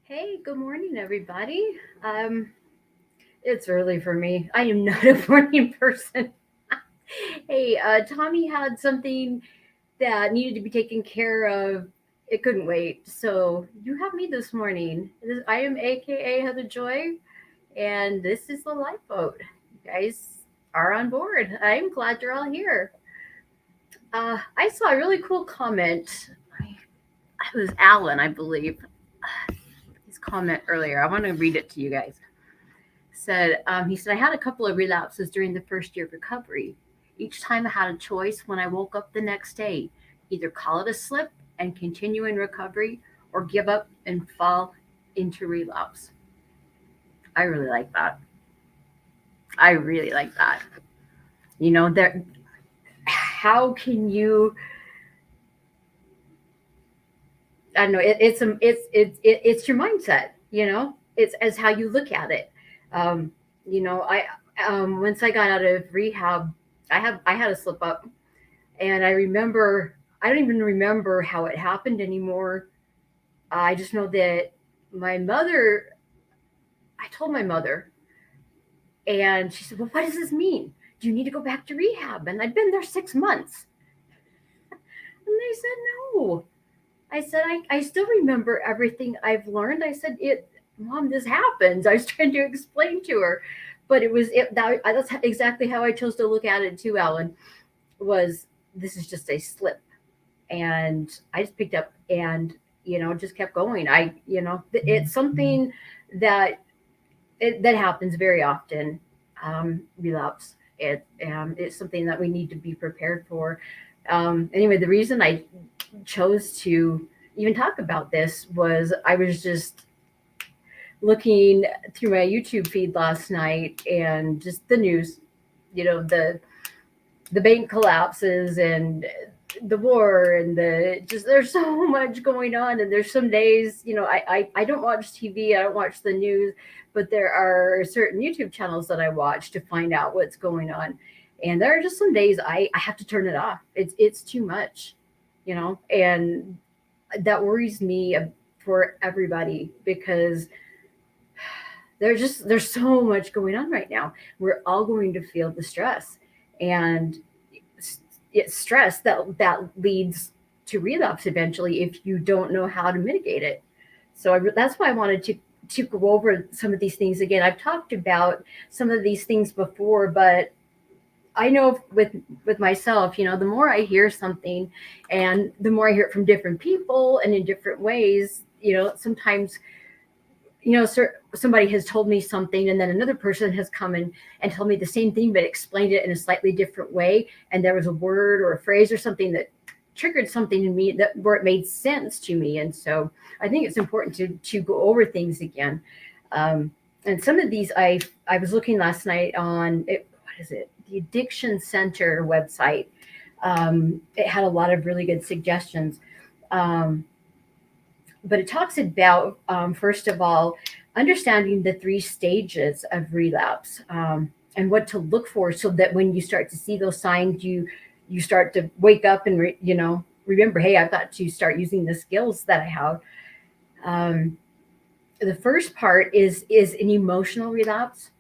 Hey, good morning, everybody. It's early for me. I am not a morning person. Hey, Tommy had something that needed to be taken care of. It couldn't wait. So you have me this morning. I am AKA Heather Joy, and this is the lifeboat. You guys are on board. I'm glad you're all here. I saw a really cool comment. It was Alan, I believe. His comment earlier. I want to read it to you guys. He said, I had a couple of relapses during the first year of recovery. Each time I had a choice when I woke up the next day, either call it a slip and continue in recovery or give up and fall into relapse. I really like that. I really like that. There, how can you, I don't know, it's your mindset, it's as how you look at it. Um, I, once I got out of rehab, I had a slip up. And I don't even remember how it happened anymore. I just know that my mother, I told my mother, and she said, well, what does this mean? Do you need to go back to rehab? And I'd been there 6 months. And they said, no. I said, I still remember everything I've learned. I said, Mom, this happens. I was trying to explain to her. But that's exactly how I chose to look at it too, Alan, was this is just a slip. And I just picked up and just kept going. It's something that that happens very often. Relapse. It's something that we need to be prepared for. Anyway, the reason I chose to even talk about this was I was just looking through my YouTube feed last night and just the news, the bank collapses and the war and there's so much going on. And there's some days, I don't watch TV, I don't watch the news, but there are certain YouTube channels that I watch to find out what's going on. And there are just some days I have to turn it off. It's too much, and that worries me for everybody because there's so much going on right now. We're all going to feel the stress, and it's stress that leads to relapse eventually if you don't know how to mitigate it. So that's why I wanted to go over some of these things again. I've talked about some of these things before, but I know with myself, the more I hear something, and the more I hear it from different people and in different ways, sometimes somebody has told me something and then another person has come in and told me the same thing but explained it in a slightly different way, and there was a word or a phrase or something that triggered something in me that where it made sense to me. And so I think it's important to go over things again. And some of these I was looking last night on what is it, the Addiction Center website. It had a lot of really good suggestions. But it talks about, first of all, understanding the three stages of relapse, and what to look for, so that when you start to see those signs, you start to wake up and remember, hey, I've got to start using the skills that I have. Um, the first part is an emotional relapse,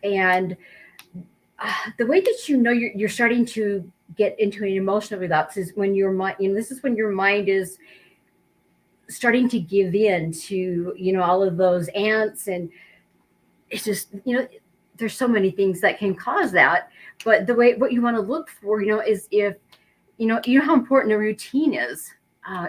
and the way that you're starting to get into an emotional relapse is when your mind, this is when your mind is starting to give in to all of those ants. And it's just there's so many things that can cause that. But what you want to look for is if how important a routine is.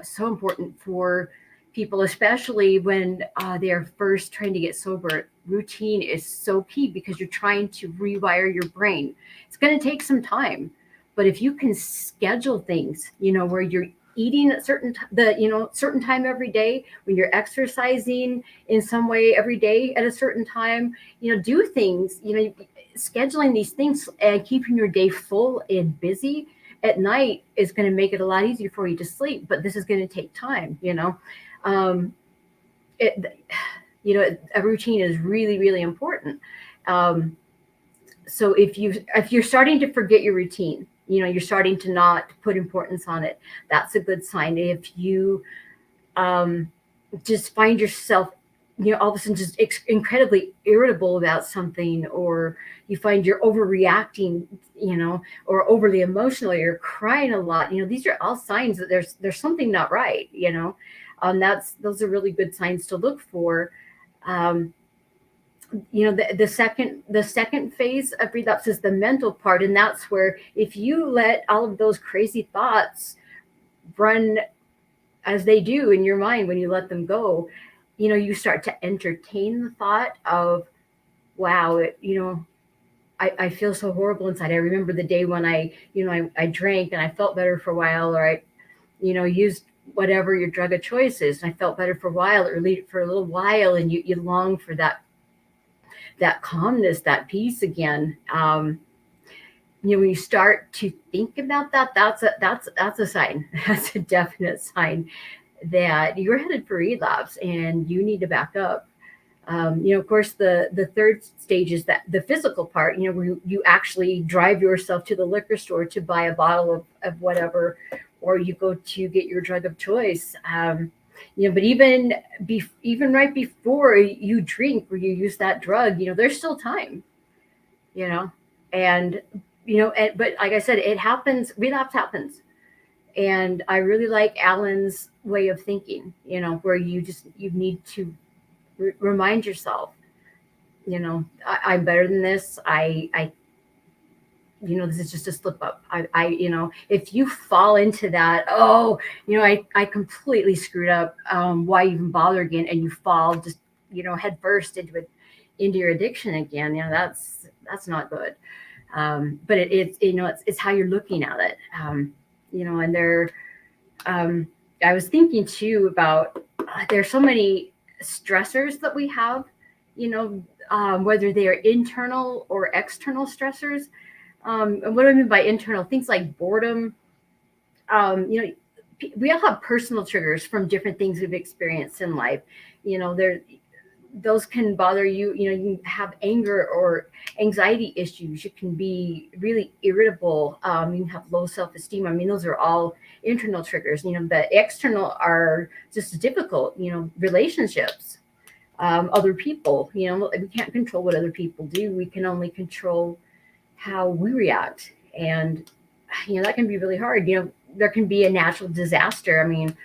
So important for people, especially when they're first trying to get sober. Routine is so key because you're trying to rewire your brain. It's going to take some time, but if you can schedule things where you're eating at certain time every day, when you're exercising in some way every day at a certain time, do things, scheduling these things and keeping your day full and busy at night is going to make it a lot easier for you to sleep. But this is going to take time. um, it, a routine is really, really important. um, so if you're starting to forget your routine, you're starting to not put importance on it, that's a good sign. If you just find yourself all of a sudden just incredibly irritable about something, or you find you're overreacting, or overly emotional, or you're crying a lot. These are all signs that there's something not right. Those are really good signs to look for. Um, the second phase of relapse is the mental part, and that's where if you let all of those crazy thoughts run as they do in your mind, when you let them go, you start to entertain the thought of, wow, I feel so horrible inside. I remember the day when I drank and I felt better for a while, or I used whatever your drug of choice is, and I felt better for a while, or for a little while, and you long for that calmness, that peace again. When you start to think about that, that's a sign. That's a definite sign that you're headed for relapse and you need to back up. Of course, the third stage is that the physical part. Where you actually drive yourself to the liquor store to buy a bottle of whatever, or you go to get your drug of choice. But even right before you drink or you use that drug, there's still time. You know, and but like I said, it happens. Relapse happens, and I really like Alan's way of thinking. Where you need to remind yourself, I'm better than this. This is just a slip up. If you fall into that, oh, I completely screwed up. Why even bother again? And you fall just, head first into your addiction again. That's not good. But it's how you're looking at it. And um, I was thinking too about, there's so many stressors that we have, whether they are internal or external stressors. And what do I mean by internal? Things like boredom. We all have personal triggers from different things we've experienced in life. There Those can bother you. You have anger or anxiety issues. You can be really irritable. You can have low self-esteem. I mean, those are all internal triggers. The external are just difficult. Relationships, other people. We can't control what other people do. We can only control how we react, and that can be really hard. There can be a natural disaster. I mean,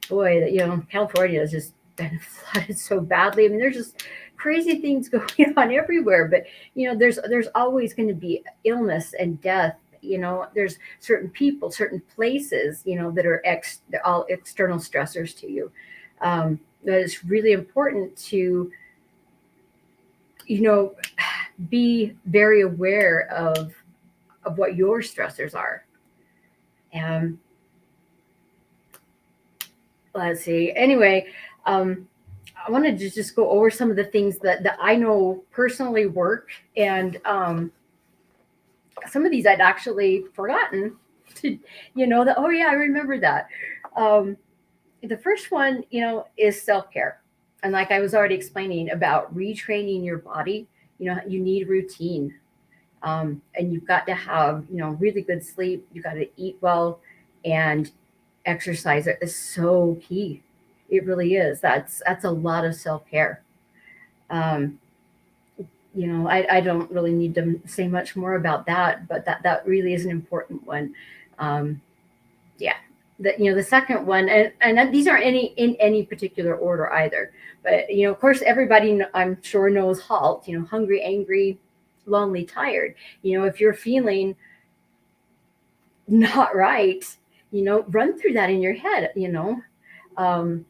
boy, California has just been flooded so badly. I mean, there's just crazy things going on everywhere. But there's always going to be illness and death. There's certain people, certain places, that are they're all external stressors to you. That it's really important to you know be very aware of what your stressors are. And let's see. Anyway, I wanted to just go over some of the things that I know personally work, and some of these I'd actually forgotten to, that, oh yeah, I remember that. Um, the first one, is self care. And like I was already explaining about retraining your body, you need routine. And you've got to have, really good sleep. You've got to eat well, and exercise is so key. It really is. That's a lot of self care. Um, I don't really need to say much more about that, but that really is an important one. Um, yeah. The second one, and these aren't in any particular order either, but of course, everybody I'm sure knows HALT. Hungry, angry, lonely, tired. If you're feeling not right, run through that in your head. Um,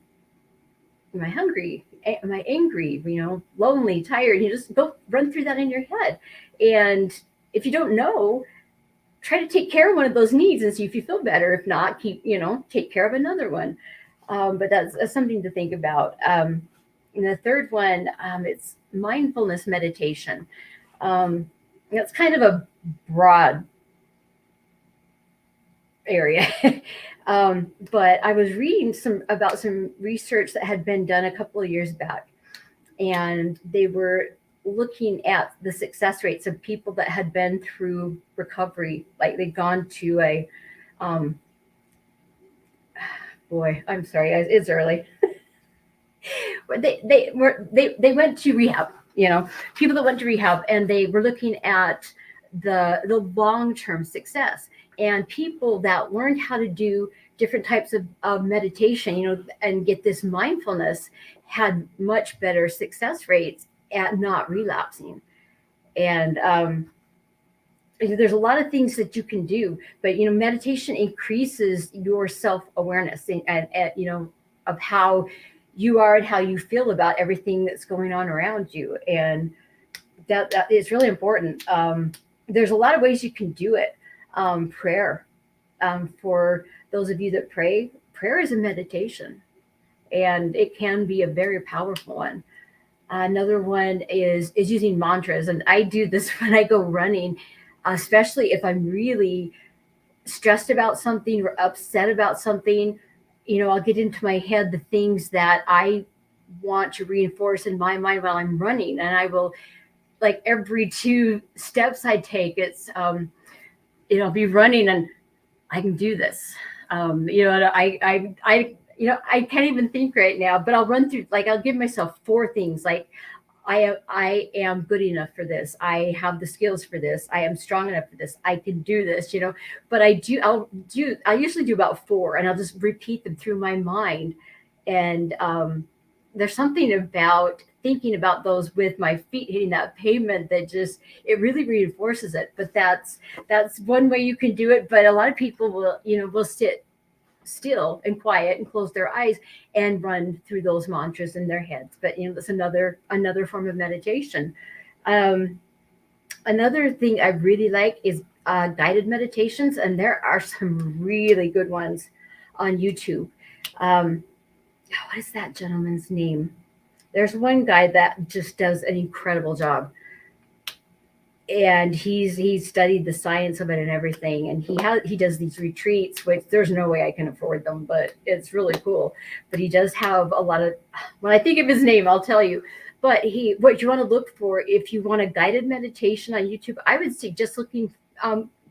am I hungry? Am I angry? Lonely, tired? You just go run through that in your head, and if you don't know, try to take care of one of those needs and see if you feel better. If not, take care of another one. But that's something to think about. And the third one, it's mindfulness meditation. It's kind of a broad area. But I was reading about some research that had been done a couple of years back, and they were looking at the success rates of people that had been through recovery, like they'd gone to a boy, I'm sorry, guys, it's early. they went to rehab, people that went to rehab, and they were looking at the long-term success, and people that learned how to do different types of meditation, and get this mindfulness, had much better success rates at not relapsing. And there's a lot of things that you can do, but meditation increases your self-awareness, and of how you are and how you feel about everything that's going on around you. And that is really important. There's a lot of ways you can do it. Prayer, for those of you that pray, prayer is a meditation, and it can be a very powerful one. Another one is using mantras, and I do this when I go running, especially if I'm really stressed about something or upset about something. I'll get into my head the things that I want to reinforce in my mind while I'm running, and I will, like, every two steps I take, it's I'll be running, and I can do this. And I can't even think right now, but I'll run through, like, I'll give myself four things, like, I am good enough for this. I have the skills for this. I am strong enough for this. I can do this. But I usually do about four, and I'll just repeat them through my mind. And there's something about thinking about those with my feet hitting that pavement that just, it really reinforces it. But that's one way you can do it. But a lot of people will sit still and quiet and close their eyes and run through those mantras in their heads. But that's another form of meditation. Another thing I really like is guided meditations, and there are some really good ones on YouTube. What is that gentleman's name? There's one guy that just does an incredible job, and he's studied the science of it and everything, and he does these retreats, which there's no way I can afford them, but it's really cool. But he does have a lot of, when I think of his name, I'll tell you. But what you want to look for if you want a guided meditation on YouTube, I would say just looking,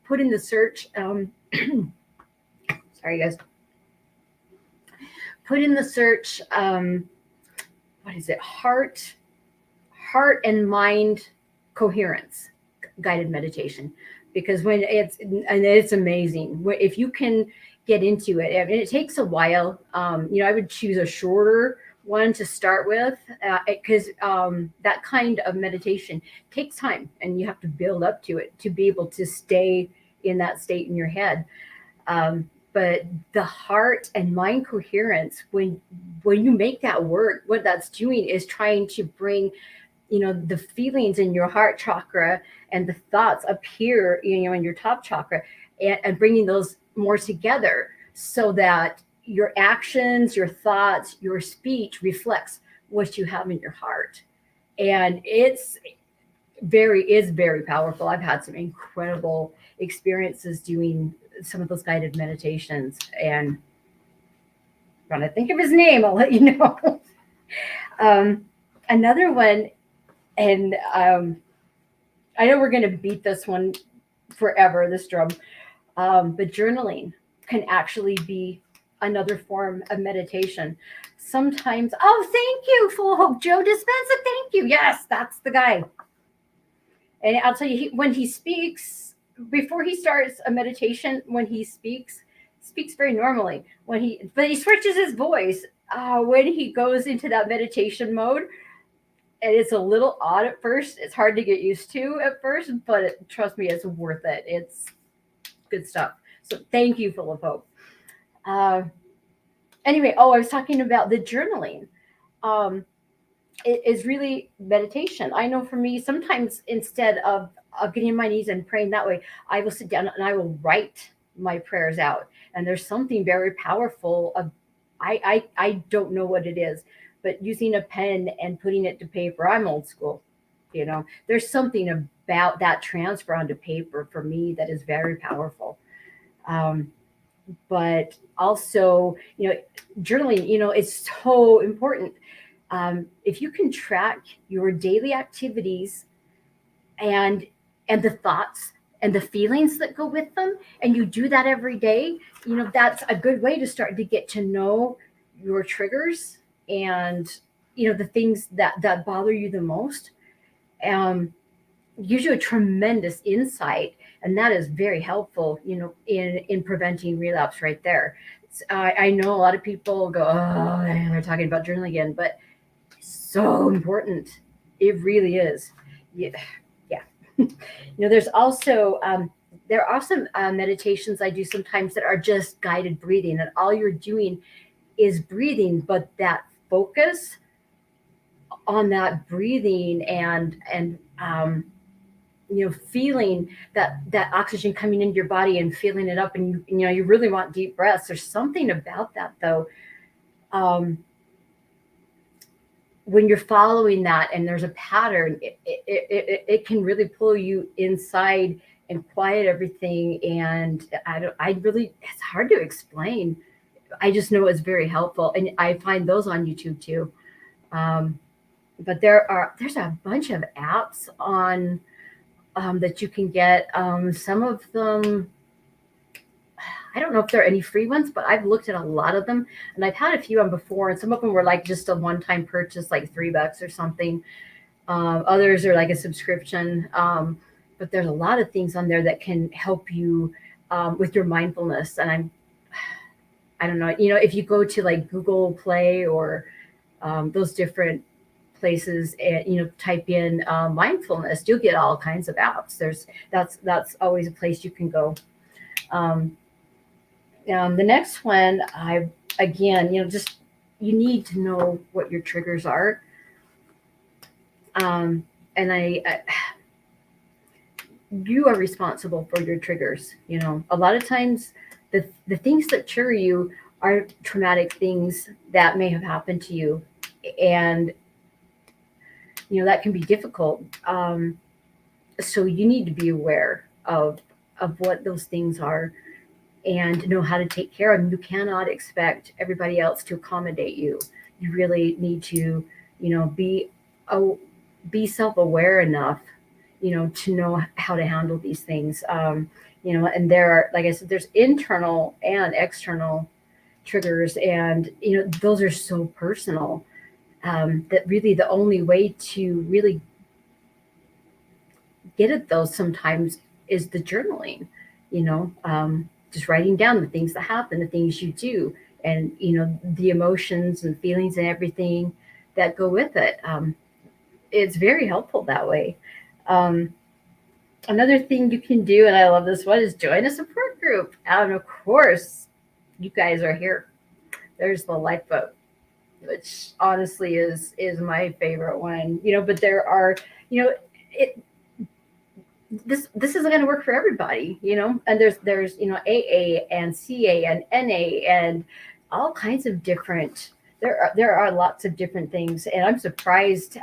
put in the search, sorry guys, put in the search, what is it, heart and mind coherence guided meditation. Because it's amazing if you can get into it, and it takes a while. I would choose a shorter one to start with, because that kind of meditation takes time, and you have to build up to it to be able to stay in that state in your head. But the heart and mind coherence, when you make that work, what that's doing is trying to bring the feelings in your heart chakra and the thoughts up here, in your top chakra, and bringing those more together, so that your actions, your thoughts, your speech reflects what you have in your heart. And it's very powerful. I've had some incredible experiences doing some of those guided meditations, and when I think of his name, I'll let you know. Another one, and I know we're going to beat this one forever, this drum, but journaling can actually be another form of meditation. Sometimes, oh, thank you, Full Hope Joe Dispenza, thank you. Yes, that's the guy. And I'll tell you, when he speaks, before he starts a meditation, when he speaks very normally. But he switches his voice when he goes into that meditation mode. And it's a little odd at first. It's hard to get used to at first, but trust me, it's worth it. It's good stuff. So thank you, Full of Hope. Anyway, I was talking about the journaling. It is really meditation. I know for me, sometimes instead of getting on my knees and praying that way, I will sit down and I will write my prayers out. And there's something very powerful. I don't know what it is, but using a pen and putting it to paper, I'm old school. There's something about that transfer onto paper for me that is very powerful. But also, journaling, it's so important. If you can track your daily activities and the thoughts and the feelings that go with them, and you do that every day, that's a good way to start to get to know your triggers and the things that bother you the most. Um, Gives you a tremendous insight, and that is very helpful, in preventing relapse right there. I know a lot of people go, oh, they're talking about journaling again, but so important. It really is. Yeah. Yeah. There's also there are some meditations I do sometimes that are just guided breathing, and all you're doing is breathing, but that focus on that breathing and feeling that oxygen coming into your body and feeling it up, and you really want deep breaths. There's something about that though. Um, when you're following that and there's a pattern, it can really pull you inside and quiet everything. And I really, it's hard to explain. I just know it's very helpful, and I find those on YouTube too. Um, but there's a bunch of apps on that you can get. Some of them, I don't know if there are any free ones, but I've looked at a lot of them, and I've had a few on before, and some of them were like just a one-time purchase, like $3 or something. Others are like a subscription. But there's a lot of things on there that can help you with your mindfulness. And I don't know, if you go to like Google Play or those different places, and type in mindfulness, you'll get all kinds of apps. That's always a place you can go. Um, the next one, I again, just you need to know what your triggers are. And you are responsible for your triggers. A lot of times, the things that trigger you are traumatic things that may have happened to you, and that can be difficult. So you need to be aware of what those things are and know how to take care of them. You cannot expect everybody else to accommodate you. You really need to, be be self-aware enough, to know how to handle these things. And there are, like I said, there's internal and external triggers, and those are so personal, that really the only way to really get at those sometimes is the journaling. Just writing down the things that happen, the things you do, and the emotions and feelings and everything that go with it. It's very helpful that way. Um, Another thing you can do, and I love this one, is join a support group. And of course, you guys are here. There's the lifeboat, which honestly is my favorite one. But there are, it this isn't going to work for everybody, and there's AA and CA and NA and all kinds of different, there are lots of different things. And I'm surprised.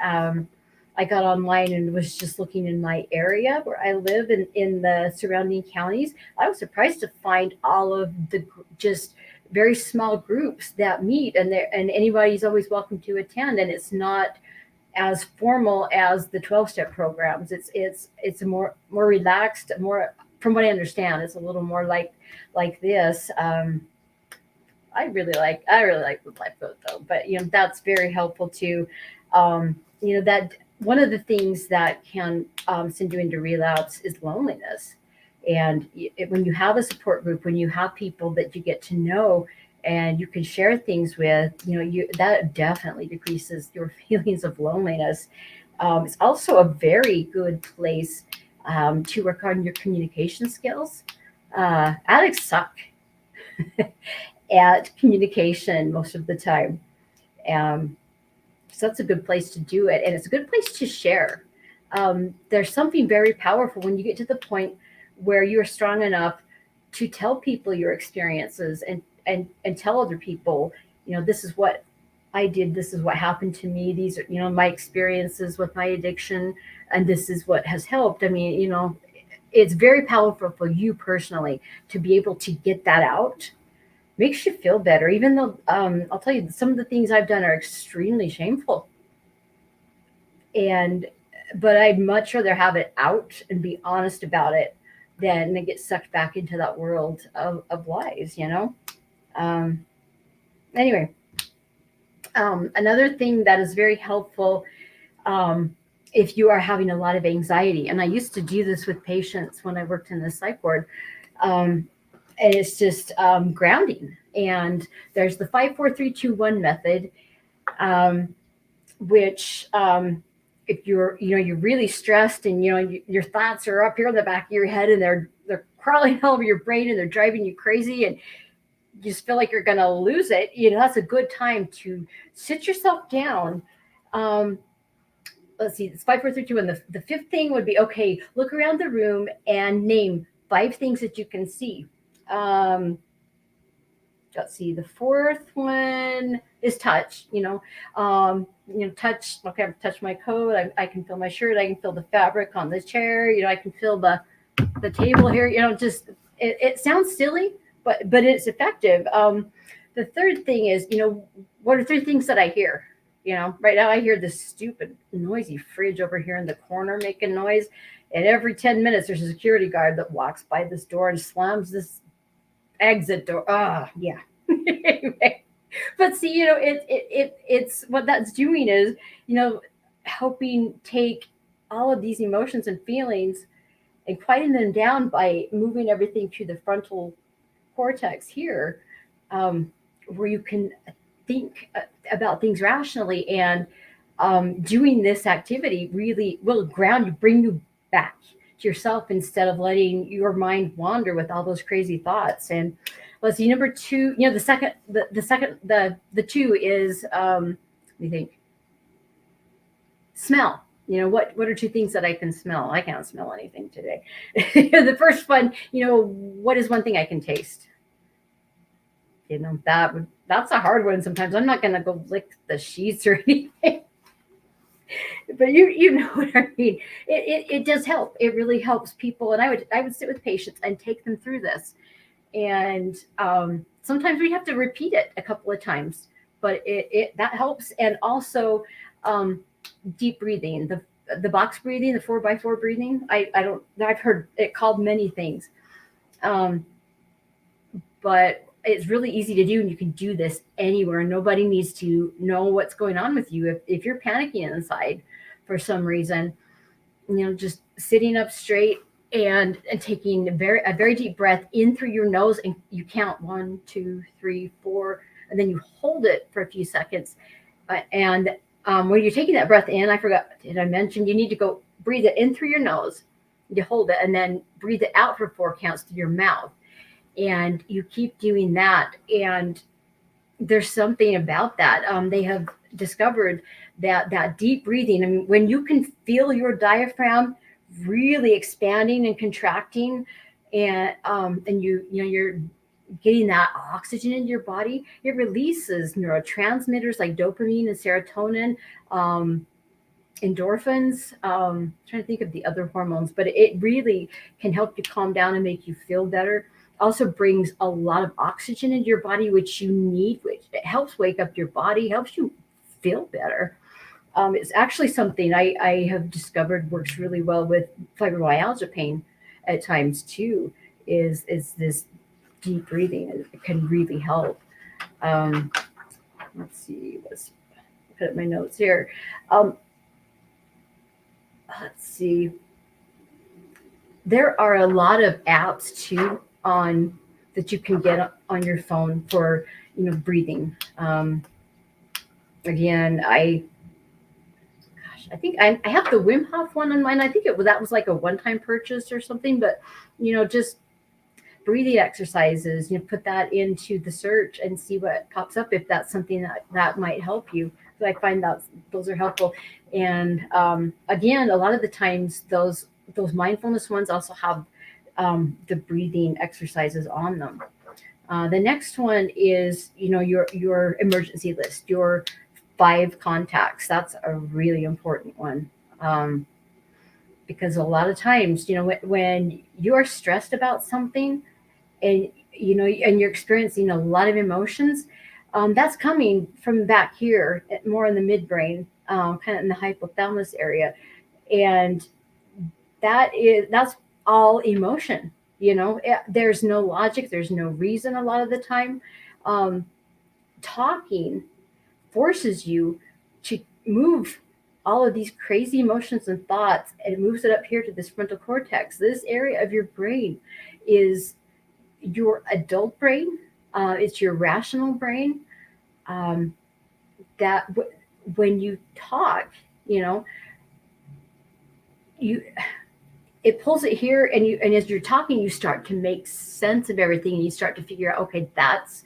I got online and was just looking in my area where I live in the surrounding counties. I was surprised to find all of the just very small groups that meet, and anybody's always welcome to attend. And it's not as formal as the 12-step programs. It's a more relaxed, more, from what I understand, it's a little more like this. I really like the lifeboat though, but that's very helpful too. That one of the things that can send you into relapse is loneliness. And when you have a support group, when you have people that you get to know and you can share things with, that definitely decreases your feelings of loneliness. It's also a very good place to work on your communication skills. Addicts suck at communication most of the time. Um, so that's a good place to do it. And it's a good place to share. There's something very powerful when you get to the point where you're strong enough to tell people your experiences, and tell other people, this is what I did, this is what happened to me, these are, my experiences with my addiction, and this is what has helped. I mean, it's very powerful for you personally to be able to get that out. Makes you feel better, even though I'll tell you, some of the things I've done are extremely shameful. And but I'd much rather have it out and be honest about it than to get sucked back into that world of lies. Um, anyway, Another thing that is very helpful, um, if you are having a lot of anxiety, and I used to do this with patients when I worked in the psych ward, um, and it's just grounding. And there's the 5 4 3 2 1 method, um, which if you're really stressed, and your thoughts are up here in the back of your head, and they're crawling all over your brain, and they're driving you crazy, and you just feel like you're going to lose it, that's a good time to sit yourself down. um, let's see, it's 5 4 3 2, and the fifth thing would be, okay, look around the room and name 5 things that you can see. um, let's see, the fourth one is touch. Touch. Okay, I've touched my coat. I can feel my shirt. I can feel the fabric on the chair. I can feel the table here. Just it sounds silly, but it's effective. The third thing is, what are 3 things that I hear? Right now I hear this stupid noisy fridge over here in the corner making noise, and every 10 minutes there's a security guard that walks by this door and slams this exit door. Ah, yeah. Anyway, but see, it's what that's doing is, you know, helping take all of these emotions and feelings and quieting them down by moving everything to the frontal cortex here, where you can think about things rationally. And doing this activity really will ground you, bring you back to yourself, instead of letting your mind wander with all those crazy thoughts. And let's see, number two, the two is, let me think, smell. What are 2 things that I can smell? I can't smell anything today. The first one, what is one thing I can taste? That's a hard one. Sometimes I'm not gonna go lick the sheets or anything, but you know what I mean. It does help. It really helps people, and I would sit with patients and take them through this. And sometimes we have to repeat it a couple of times, but it that helps. And also, um, deep breathing, the box breathing, the 4 by 4 breathing. I don't. I've heard it called many things, um, but it's really easy to do, and you can do this anywhere. Nobody needs to know what's going on with you. If you're panicking inside for some reason, just sitting up straight and taking a very deep breath in through your nose, and you count 1 2 3 4, and then you hold it for a few seconds. And when you're taking that breath in, I forgot, did I mention you need to go breathe it in through your nose, you hold it, and then breathe it out for 4 counts through your mouth. And you keep doing that, and there's something about that. They have discovered that deep breathing, I mean, when you can feel your diaphragm really expanding and contracting, and you're getting that oxygen into your body, it releases neurotransmitters like dopamine and serotonin, um, endorphins. Trying to think of the other hormones, but it really can help you calm down and make you feel better. Also brings a lot of oxygen into your body, which you need, which it helps wake up your body, helps you feel better. It's actually something I have discovered works really well with fibromyalgia pain at times too. Is this deep breathing? It can really help. Um, let's see. Let's put up my notes here. Um, let's see. There are a lot of apps too on that you can get on your phone for breathing. Again, I think I have the Wim Hof one on mine. I think that was like a one-time purchase or something, but just breathing exercises. Put that into the search and see what pops up, if that's something that might help you. So I find that those are helpful. And again, a lot of the times those mindfulness ones also have the breathing exercises on them. The next one is your emergency list, your 5 contacts. That's a really important one, because a lot of times, when you are stressed about something, and and you're experiencing a lot of emotions, that's coming from back here, more in the midbrain, kind of in the hypothalamus area, and that's all emotion. There's no logic, there's no reason a lot of the time. um, Talking forces you to move all of these crazy emotions and thoughts, and it moves it up here to this frontal cortex. This area of your brain is your adult brain. It's your rational brain. Um, that when you talk, you know, you it pulls it here, and as you're talking, you start to make sense of everything, and you start to figure out, okay, that's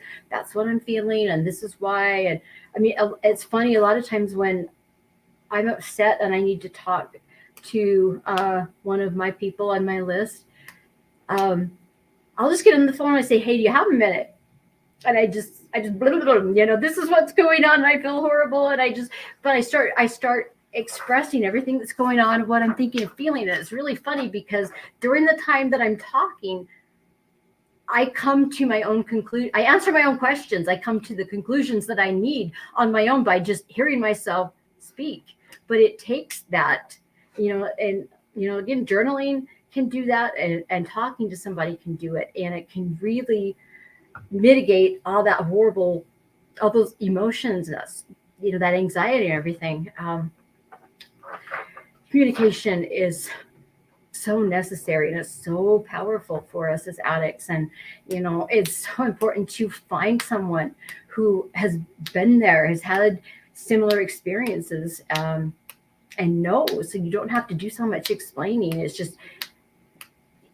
what I'm feeling, and this is why. And I mean, it's funny, a lot of times when I'm upset and I need to talk to one of my people on my list, um, I'll just get on the phone and I say, hey, do you have a minute? And I just blah, blah, blah, this is what's going on, and I feel horrible, and but I start expressing everything that's going on, what I'm thinking and feeling. And it's really funny because during the time that I'm talking, I come to my own conclusion. I answer my own questions. I come to the conclusions that I need on my own by just hearing myself speak. But it takes that, and again, journaling can do that, and talking to somebody can do it, and it can really mitigate all that horrible, all those emotions, that anxiety and everything. Communication is so necessary, and it's so powerful for us as addicts. And it's so important to find someone who has been there, has had similar experiences, and knows, so you don't have to do so much explaining. It's just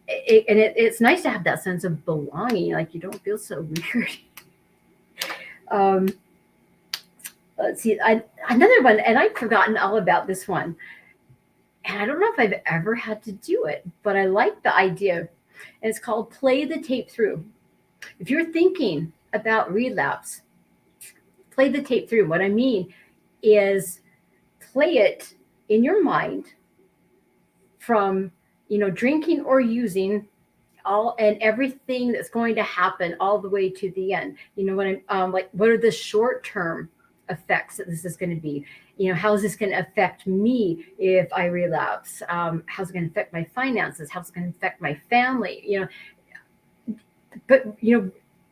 it's nice to have that sense of belonging, like you don't feel so weird. um, let's see, another one, and I've forgotten all about this one, and I don't know if I've ever had to do it, but I like the idea. And it's called play the tape through. If you're thinking about relapse, play the tape through. What I mean is play it in your mind from, drinking or using, all and everything that's going to happen all the way to the end. When I'm like, what are the short term effects that this is going to be? How is this going to affect me if I relapse? How's it going to affect my finances? How's it going to affect my family? But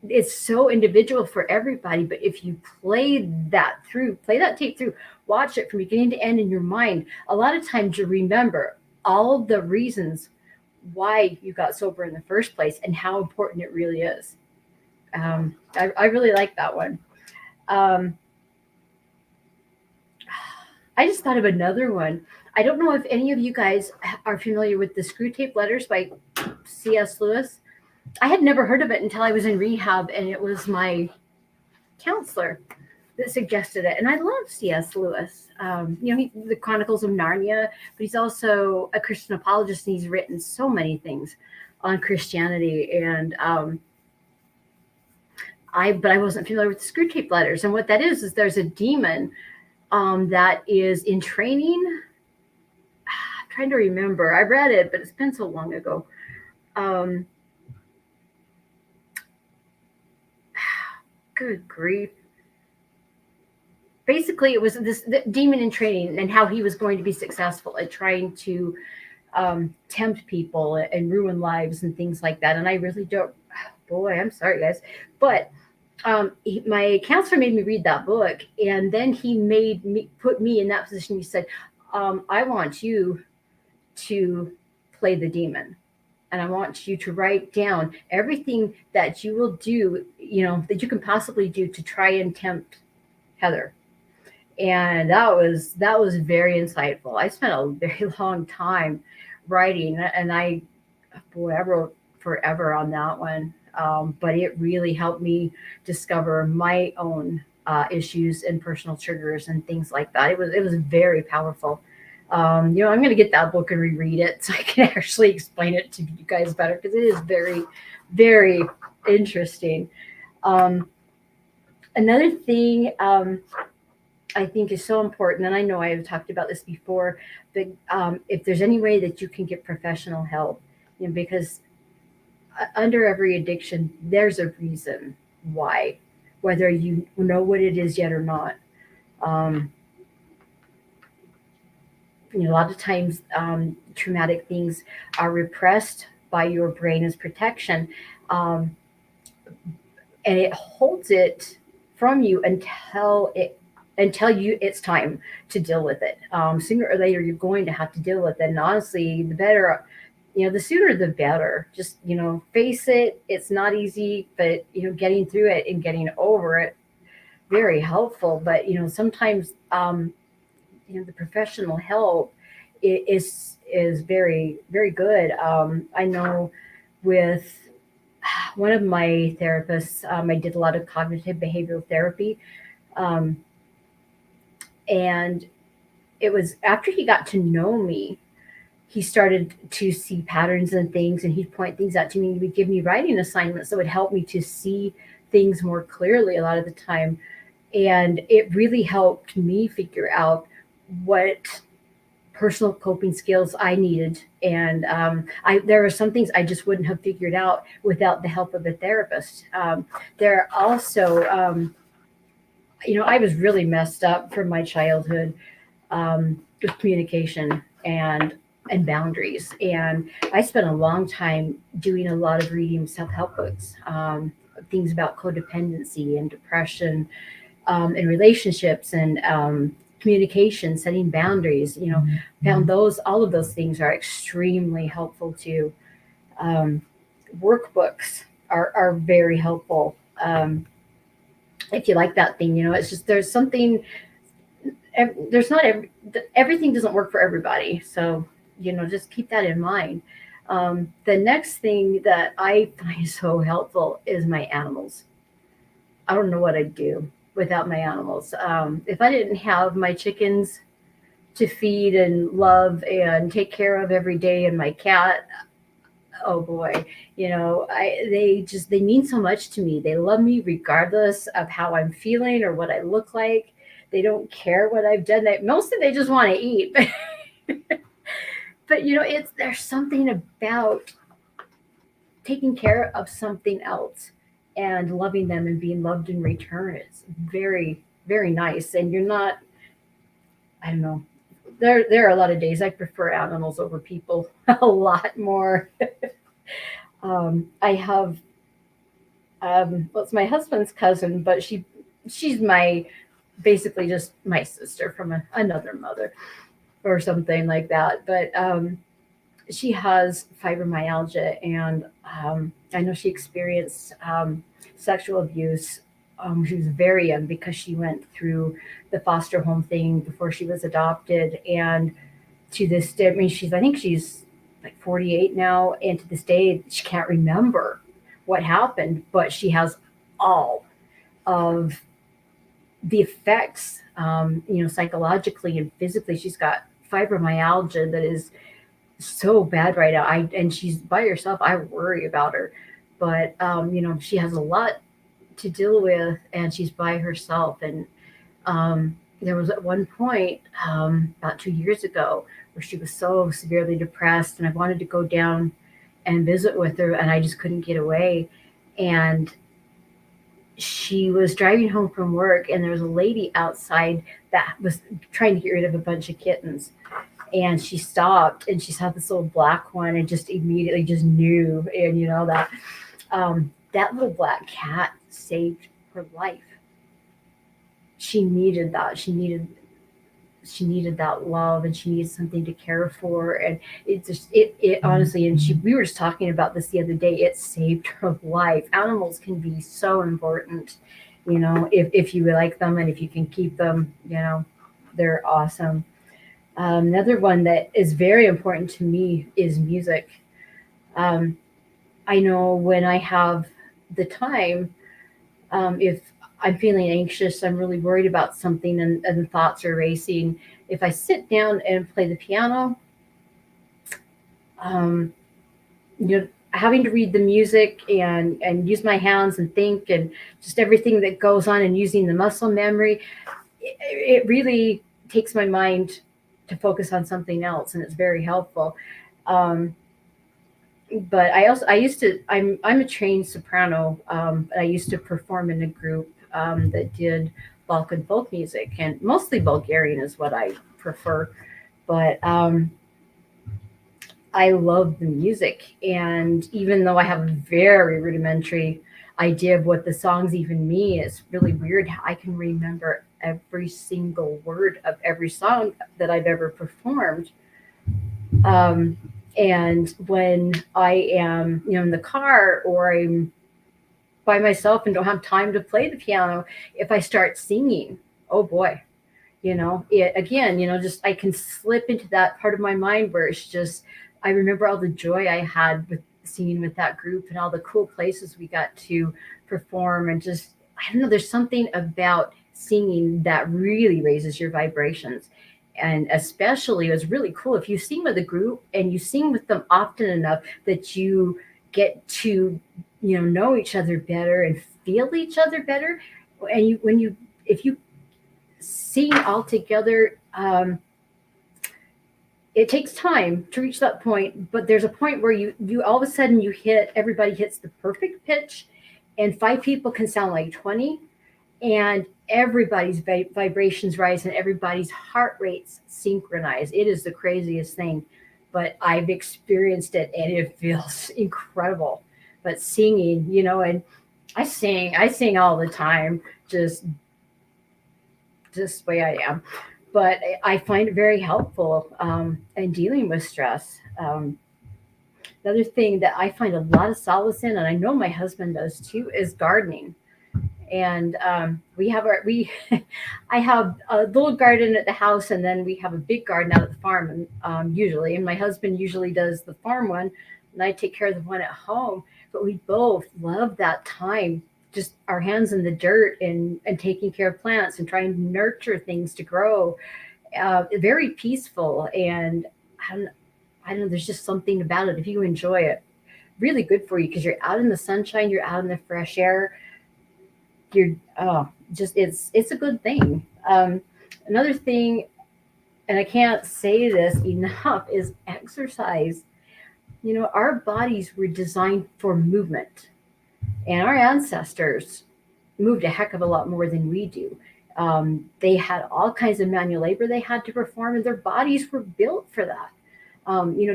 it's so individual for everybody. But if you play that tape through, watch it from beginning to end in your mind, a lot of times you remember all the reasons why you got sober in the first place and how important it really is. I really like that one. Um, I just thought of another one. I don't know if any of you guys are familiar with the Screw Tape Letters by C.S. Lewis. I had never heard of it until I was in rehab, and it was my counselor that suggested it. And I love C.S. Lewis. The Chronicles of Narnia, but he's also a Christian apologist, and he's written so many things on Christianity. And I wasn't familiar with the Screw Tape Letters. And what that is there's a demon that is in training. I'm trying to remember. I read it, but it's been so long ago. Good grief. Basically, it was the demon in training, and how he was going to be successful at trying to tempt people and ruin lives and things like that. And I really don't. Boy, I'm sorry, guys, but my counselor made me read that book, and then he put me in that position. He said, I want you to play the demon, and I want you to write down everything that you will do, that you can possibly do to try and tempt Heather. And that was very insightful. I spent a very long time writing, and I wrote forever on that one. But it really helped me discover my own issues and personal triggers and things like that. It was very powerful. I'm going to get that book and reread it so I can actually explain it to you guys better, because it is very, very interesting. Another thing I think is so important, and I know I have talked about this before, but if there's any way that you can get professional help, because under every addiction, there's a reason why, whether you know what it is yet or not. A lot of times, traumatic things are repressed by your brain as protection, and it holds it from you until until you it's time to deal with it. Sooner or later, you're going to have to deal with it. And honestly, the better, the sooner the better. Just face it. It's not easy, but getting through it and getting over it, very helpful. But sometimes the professional help is very very good. I know with one of my therapists, I did a lot of cognitive behavioral therapy, um, and it was after he got to know me, he started to see patterns and things, and he'd point things out to me. He would give me writing assignments that would help me to see things more clearly a lot of the time, and it really helped me figure out what personal coping skills I needed. And there are some things I just wouldn't have figured out without the help of a therapist. There are also, I was really messed up from my childhood, with communication and boundaries. And I spent a long time doing a lot of reading self-help books, things about codependency and depression, in relationships, and communication, setting boundaries. Found those all of those things are extremely helpful too. Um, Workbooks are very helpful. If you like that thing, it's just there's something. There's not everything doesn't work for everybody, so just keep that in mind. The next thing that I find so helpful is my animals. I don't know what I'd do without my animals. If I didn't have my chickens to feed and love and take care of every day, and my cat, oh boy, they mean so much to me. They love me regardless of how I'm feeling or what I look like. They don't care what I've done. Mostly they just want to eat. But it's there's something about taking care of something else and loving them and being loved in return. It's very, very nice. And you're not, I don't know. There are a lot of days I prefer animals over people a lot more. I have, well, it's my husband's cousin, but she's my basically just my sister from another mother or something like that. But she has fibromyalgia, and I know she experienced sexual abuse. She was very young because she went through the foster home thing before she was adopted, and to this day, I think she's like 48 now, and to this day, she can't remember what happened, but she has all of the effects, psychologically and physically. She's got fibromyalgia that is so bad right now. And she's by herself. I worry about her, but she has a lot to deal with, and she's by herself. And there was at one point, about 2 years ago, where she was so severely depressed, and I wanted to go down and visit with her, and I just couldn't get away. And she was driving home from work, and there was a lady outside that was trying to get rid of a bunch of kittens, and she stopped, and she saw this little black one, and just immediately just knew. And that little black cat saved her life. She needed that. She needed that love, and she needed something to care for. And it honestly, and we were just talking about this the other day, it saved her life. Animals can be so important, if you like them and if you can keep them. They're awesome. Another one that is very important to me is music. um, I know when I have the time, if I'm feeling anxious, I'm really worried about something, and the thoughts are racing. If I sit down and play the piano, um, having to read the music and use my hands and think, and just everything that goes on, and using the muscle memory, it really takes my mind to focus on something else, and it's very helpful. Um, but I used to I'm a trained soprano. I used to perform in a group that did Balkan folk music, and mostly Bulgarian is what I prefer. But I love the music, and even though I have a very rudimentary idea of what the songs even mean, it's really weird how I can remember every single word of every song that I've ever performed. Um, and when I am, in the car or I'm by myself and don't have time to play the piano, if I start singing, oh boy, it again, just I can slip into that part of my mind where it's just I remember all the joy I had with singing with that group and all the cool places we got to perform, and just I don't know, there's something about singing that really raises your vibrations. And especially it was really cool if you sing with a group and you sing with them often enough that you get to know each other better and feel each other better. And you when you if you sing all together, it takes time to reach that point, but there's a point where you all of a sudden everybody hits the perfect pitch, and five people can sound like 20, and everybody's vibrations rise and everybody's heart rates synchronize. It is the craziest thing, but I've experienced it and it feels incredible. But singing, and I sing all the time, just the way I am. But I find it very helpful in dealing with stress. Another thing that I find a lot of solace in, and I know my husband does too, is gardening. And I have a little garden at the house, and then we have a big garden out at the farm, and usually, and my husband usually does the farm one, and I take care of the one at home. But we both love that time, just our hands in the dirt and taking care of plants and trying to nurture things to grow. Very peaceful, and I don't, I don't know. There's just something about it if you enjoy it. Really good for you because you're out in the sunshine, you're out in the fresh air, you're just it's a good thing. Another thing, and I can't say this enough, is exercise. Our bodies were designed for movement, and our ancestors moved a heck of a lot more than we do. They had all kinds of manual labor they had to perform, and their bodies were built for that.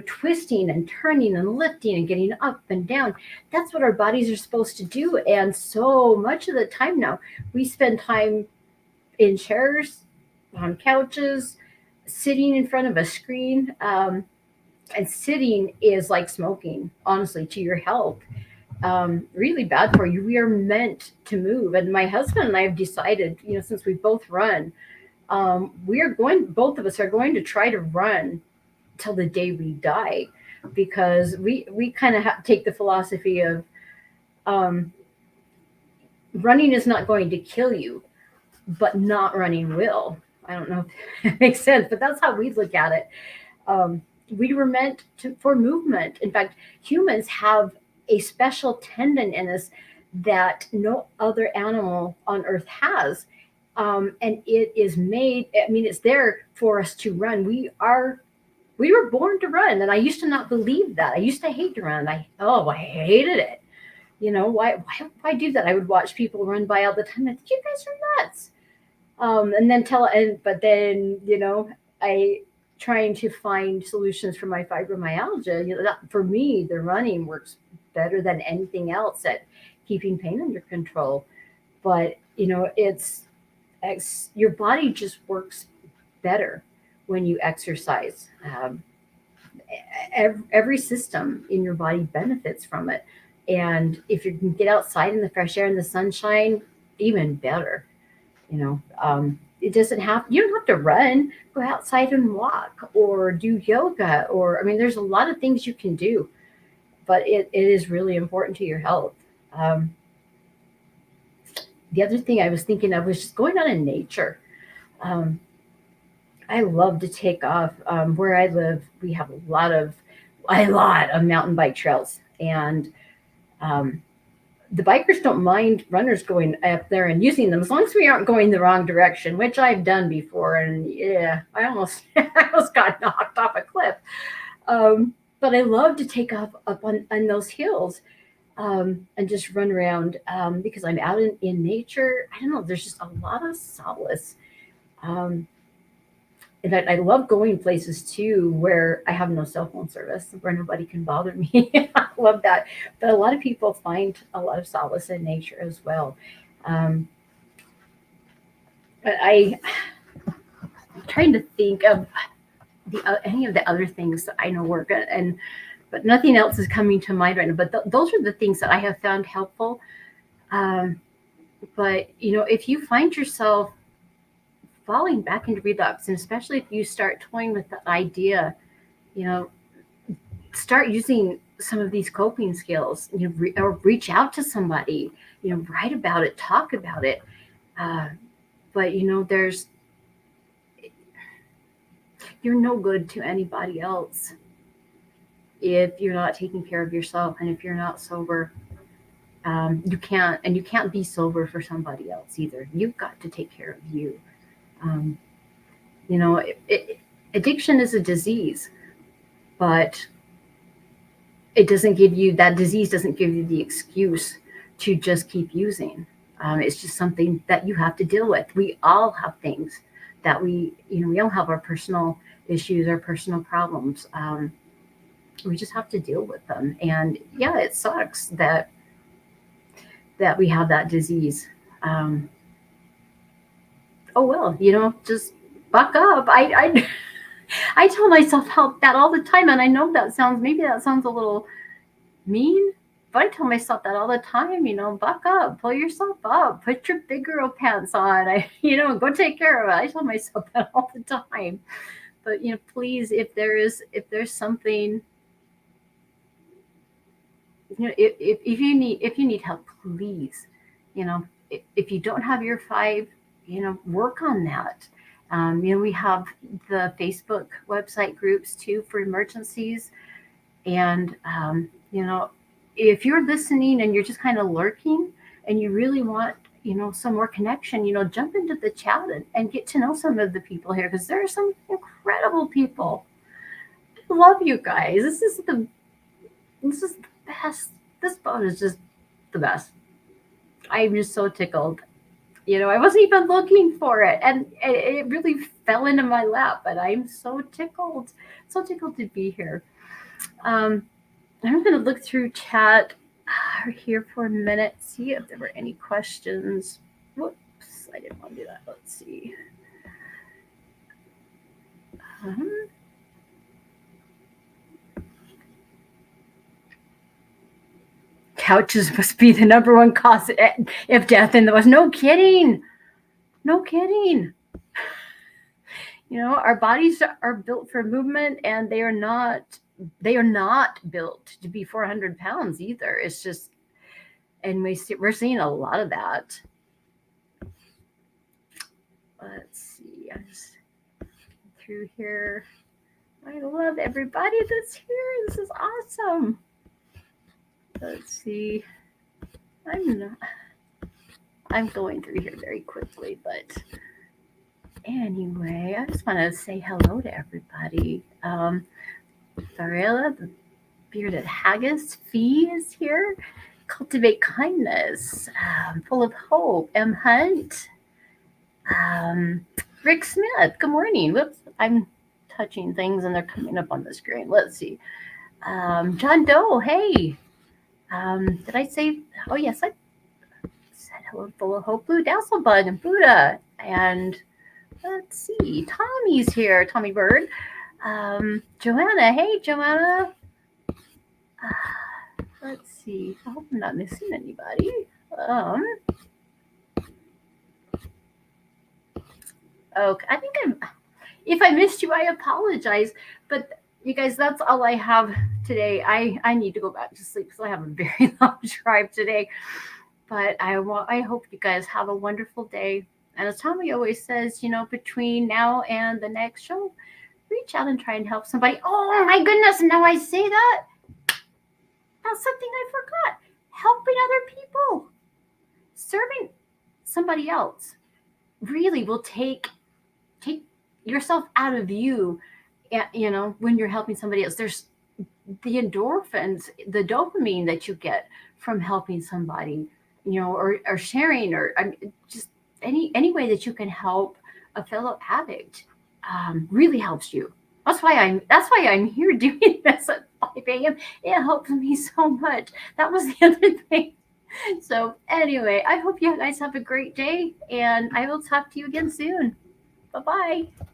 Twisting and turning and lifting and getting up and down. That's what our bodies are supposed to do. And so much of the time now, we spend time in chairs, on couches, sitting in front of a screen. And sitting is like smoking, honestly, to your health. Really bad for you. We are meant to move. And my husband and I have decided, since we both run, both of us are going to try to run till the day we die, because we kind of take the philosophy of um, running is not going to kill you, but not running will. I don't know if that makes sense, but that's how we look at it. We were meant for movement. In fact, humans have a special tendon in us that no other animal on earth has. And it is made, I mean, it's there for us to run. We were born to run, and I used to not believe that. I used to hate to run. I hated it. Why do that? I would watch people run by all the time. I think you guys are nuts. But then I trying to find solutions for my fibromyalgia. For me, the running works better than anything else at keeping pain under control. But your body just works better when you exercise. Every system in your body benefits from it. And if you can get outside in the fresh air and the sunshine, even better. It doesn't have, you don't have to run, go outside and walk or do yoga, or, I mean, there's a lot of things you can do, but it is really important to your health. Um, the other thing I was thinking of was just going out in nature. Um, I love to take off. Where I live, we have a lot of mountain bike trails, and um, the bikers don't mind runners going up there and using them as long as we aren't going the wrong direction, which I've done before. And yeah, I almost I almost got knocked off a cliff. But I love to take off up on those hills and just run around because I'm out in nature. I don't know. There's just a lot of solace. Um, In fact, I love going places too where I have no cell phone service, where nobody can bother me. I love that. But a lot of people find a lot of solace in nature as well. Um, I'm trying to think of any of the other things that I know work, and but nothing else is coming to mind right now. But those are the things that I have found helpful. Um, but if you find yourself falling back into relapse, and especially if you start toying with the idea, you know, start using some of these coping skills, or reach out to somebody, write about it, talk about it. Uh, but you're no good to anybody else if you're not taking care of yourself, and if you're not sober. You can't be sober for somebody else either. You've got to take care of you. Um, addiction is a disease, but that disease doesn't give you the excuse to just keep using. It's just something that you have to deal with. We all have things that we all have our personal issues, our personal problems. We just have to deal with them. And yeah, it sucks that we have that disease. Um, oh well, just buck up. I tell myself that all the time, and I know that sounds a little mean, but I tell myself that all the time. Buck up, pull yourself up, put your big girl pants on. Go take care of it. I tell myself that all the time. But please, if there's something, if you need help, please, if you don't have your five, work on that. We have the Facebook website groups too for emergencies. And if you're listening and you're just kind of lurking, and you really want some more connection, jump into the chat, and get to know some of the people here, because there are some incredible people. I love you guys. This is the best. This boat is just the best. I'm just so tickled. I wasn't even looking for it, and it really fell into my lap. But I'm so tickled to be here. Um, I'm going to look through chat here for a minute, see if there were any questions. Whoops, I didn't want to do that. Let's see. Um, Couches must be the number one cause of death in the West. No kidding. No kidding. Our bodies are built for movement, and they are not built to be 400 pounds either. It's just, and we're seeing a lot of that. Let's see. I'm just through here. I love everybody that's here. This is awesome. Let's see. I'm going through here very quickly, but anyway, I just want to say hello to everybody. Varela, the bearded haggis, Fee is here. Cultivate kindness, full of hope. M. Hunt, Rick Smith. Good morning. Whoops, I'm touching things and they're coming up on the screen. Let's see. John Doe. Hey. Did I say? Oh yes, I said hello. Full of hope. Blue Dasselbug and Buddha. And let's see. Tommy's here. Tommy Bird. Joanna. Hey, Joanna. Let's see. I hope I'm not missing anybody. Okay, I think if I missed you, I apologize. But you guys, that's all I have today. I need to go back to sleep because I have a very long drive today. But I hope you guys have a wonderful day. And as Tommy always says, between now and the next show, reach out and try and help somebody. Oh my goodness, now I say that. That's something I forgot. Helping other people. Serving somebody else really will take yourself out of you, when you're helping somebody else. There's the endorphins, the dopamine that you get from helping somebody, or sharing, or just any way that you can help a fellow addict, really helps you. That's why I'm here doing this at 5 a.m. It helps me so much. That was the other thing. So, anyway, I hope you guys have a great day, and I will talk to you again soon. Bye bye.